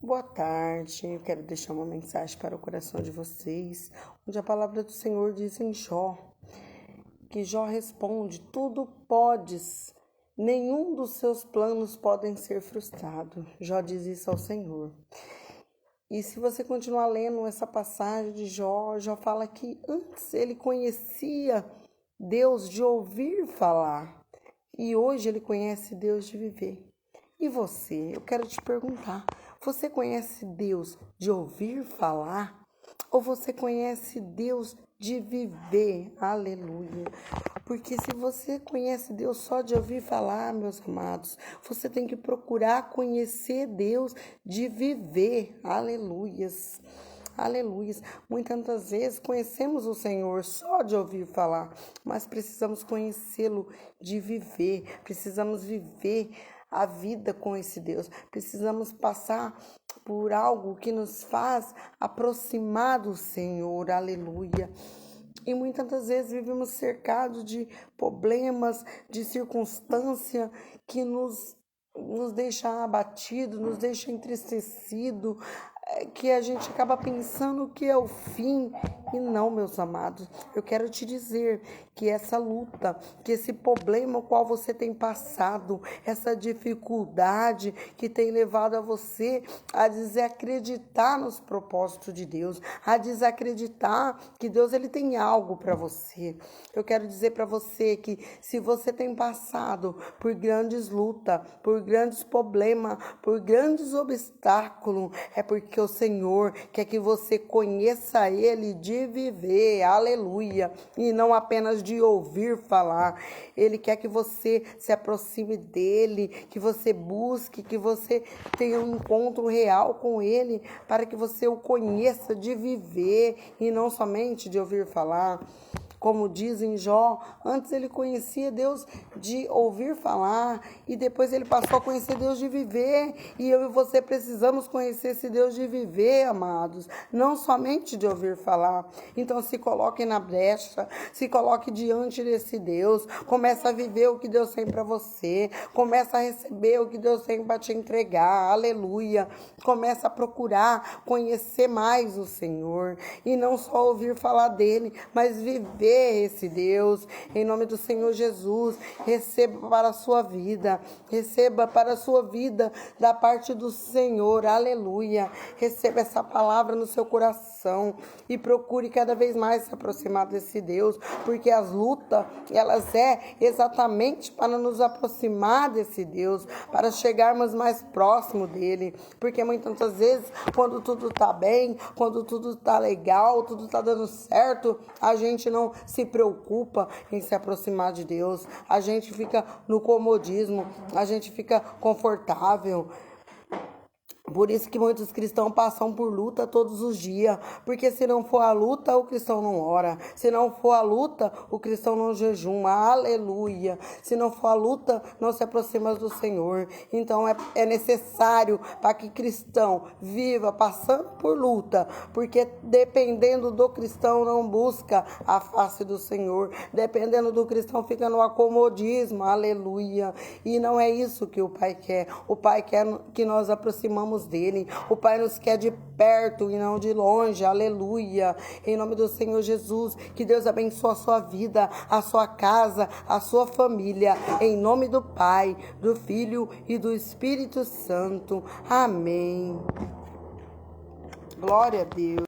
Boa tarde, eu quero deixar uma mensagem para o coração de vocês, onde a palavra do Senhor diz em Jó, que Jó responde: tudo podes, nenhum dos seus planos podem ser frustrados. Jó diz isso ao Senhor. E se você continuar lendo essa passagem de Jó, Jó fala que antes ele conhecia Deus de ouvir falar, e hoje ele conhece Deus de viver. E você? Eu quero te perguntar, você conhece Deus de ouvir falar? Ou você conhece Deus de viver? Aleluia! Porque se você conhece Deus só de ouvir falar, meus amados, você tem que procurar conhecer Deus de viver. Aleluias! Aleluias. Muitas vezes conhecemos o Senhor só de ouvir falar, mas precisamos conhecê-lo de viver. Precisamos viver a vida com esse Deus. Precisamos passar por algo que nos faz aproximar do Senhor. Aleluia. E muitas das vezes vivemos cercados de problemas, de circunstâncias que nos deixa abatido, nos deixa entristecido, que a gente acaba pensando que é o fim. E não, meus amados, eu quero te dizer que essa luta, que esse problema o qual você tem passado, essa dificuldade que tem levado a você a desacreditar nos propósitos de Deus, a desacreditar que Deus ele tem algo para você. Eu quero dizer para você que se você tem passado por grandes lutas, por grandes problemas, por grandes obstáculos, é porque o Senhor quer que você conheça Ele de viver, aleluia, e não apenas de ouvir falar. Ele quer que você se aproxime dEle, que você busque, que você tenha um encontro real com Ele, para que você o conheça de viver e não somente de ouvir falar. Como diz em Jó, antes ele conhecia Deus de ouvir falar e depois ele passou a conhecer Deus de viver. E eu e você precisamos conhecer esse Deus de viver, amados, não somente de ouvir falar. Então se coloque na brecha, se coloque diante desse Deus, começa a viver o que Deus tem para você, começa a receber o que Deus tem para te entregar, aleluia. Começa a procurar conhecer mais o Senhor e não só ouvir falar dele, mas viver esse Deus. Em nome do Senhor Jesus, receba para a sua vida, receba para a sua vida da parte do Senhor, aleluia. Receba essa palavra no seu coração e procure cada vez mais se aproximar desse Deus, porque as lutas, elas é exatamente para nos aproximar desse Deus, para chegarmos mais próximo dele, porque muitas vezes, quando tudo tá bem, quando tudo tá legal, tudo tá dando certo, a gente não se preocupa em se aproximar de Deus, a gente fica no comodismo, a gente fica confortável. Por isso que muitos cristãos passam por luta todos os dias, porque se não for a luta, o cristão não ora, se não for a luta, o cristão não jejuma, aleluia, se não for a luta, não se aproxima do Senhor. Então é necessário para que cristão viva passando por luta, porque dependendo do cristão não busca a face do Senhor, dependendo do cristão fica no acomodismo, aleluia, e não é isso que o Pai quer. O Pai quer que nós aproximamos dele. O Pai nos quer de perto e não de longe, aleluia. Em nome do Senhor Jesus, que Deus abençoe a sua vida, a sua casa, a sua família, em nome do Pai, do Filho e do Espírito Santo, amém. Glória a Deus.